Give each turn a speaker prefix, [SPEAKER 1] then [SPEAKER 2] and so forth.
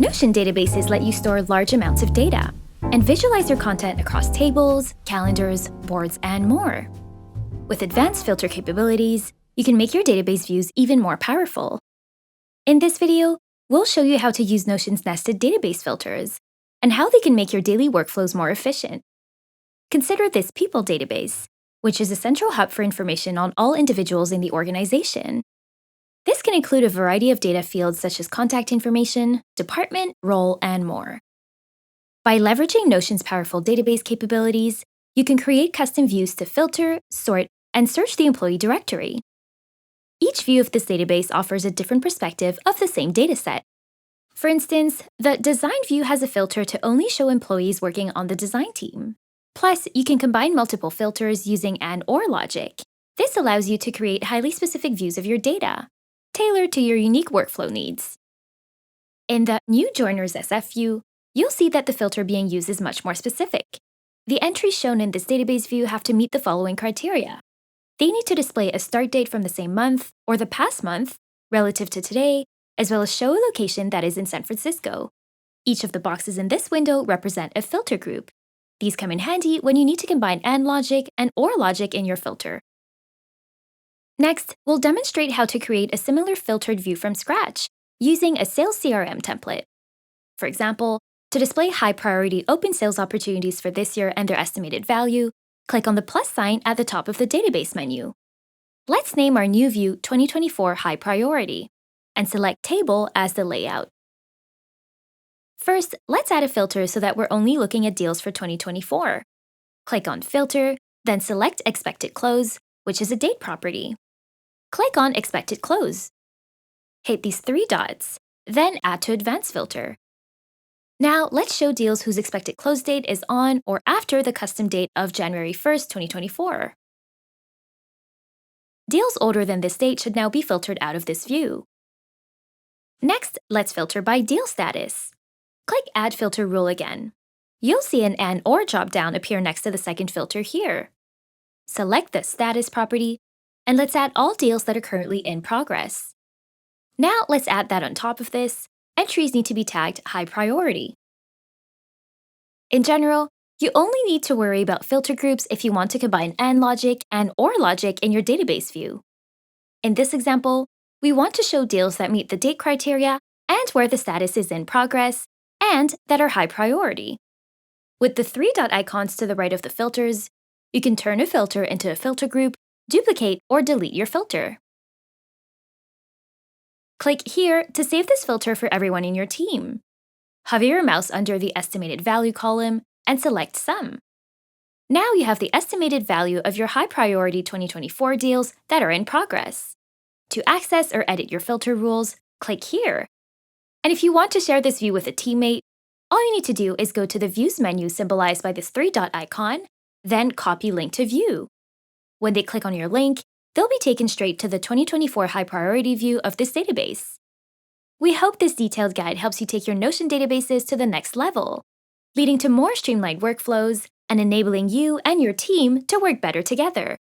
[SPEAKER 1] Notion databases let you store large amounts of data and visualize your content across tables, calendars, boards, and more. With advanced filter capabilities, you can make your database views even more powerful. In this video, we'll show you how to use Notion's nested database filters and how they can make your daily workflows more efficient. Consider this people database, which is a central hub for information on all individuals in the organization. This can include a variety of data fields such as contact information, department, role, and more. By leveraging Notion's powerful database capabilities, you can create custom views to filter, sort, and search the employee directory. Each view of this database offers a different perspective of the same dataset. For instance, the design view has a filter to only show employees working on the design team. Plus, you can combine multiple filters using and/or logic. This allows you to create highly specific views of your data, tailored to your unique workflow needs. In the New Joiners SF view, you'll see that the filter being used is much more specific. The entries shown in this database view have to meet the following criteria. They need to display a start date from the same month or the past month relative to today, as well as show a location that is in San Francisco. Each of the boxes in this window represent a filter group. These come in handy when you need to combine AND logic and OR logic in your filter. Next, we'll demonstrate how to create a similar filtered view from scratch using a sales CRM template. For example, to display high-priority open sales opportunities for this year and their estimated value, click on the plus sign at the top of the database menu. Let's name our new view 2024 High Priority and select Table as the layout. First, let's add a filter so that we're only looking at deals for 2024. Click on Filter, then select Expected Close, which is a date property. Click on Expected Close. Hit these three dots, then Add to Advanced Filter. Now, let's show deals whose expected close date is on or after the custom date of January 1st, 2024. Deals older than this date should now be filtered out of this view. Next, let's filter by deal status. Click Add Filter Rule again. You'll see an and/or drop-down appear next to the second filter here. Select the Status property, and let's add all deals that are currently in progress. Now, let's add that on top of this, entries need to be tagged High Priority. In general, you only need to worry about filter groups if you want to combine AND logic and OR logic in your database view. In this example, we want to show deals that meet the date criteria and where the status is in progress, and that are high priority. With the three dot icons to the right of the filters, you can turn a filter into a filter group, duplicate, or delete your filter. Click here to save this filter for everyone in your team. Hover your mouse under the Estimated Value column and select Sum. Now you have the estimated value of your high-priority 2024 deals that are in progress. To access or edit your filter rules, click here. And if you want to share this view with a teammate, all you need to do is go to the Views menu symbolized by this three dot icon, then copy Link to View. When they click on your link, they'll be taken straight to the 2024 high priority view of this database. We hope this detailed guide helps you take your Notion databases to the next level, leading to more streamlined workflows and enabling you and your team to work better together.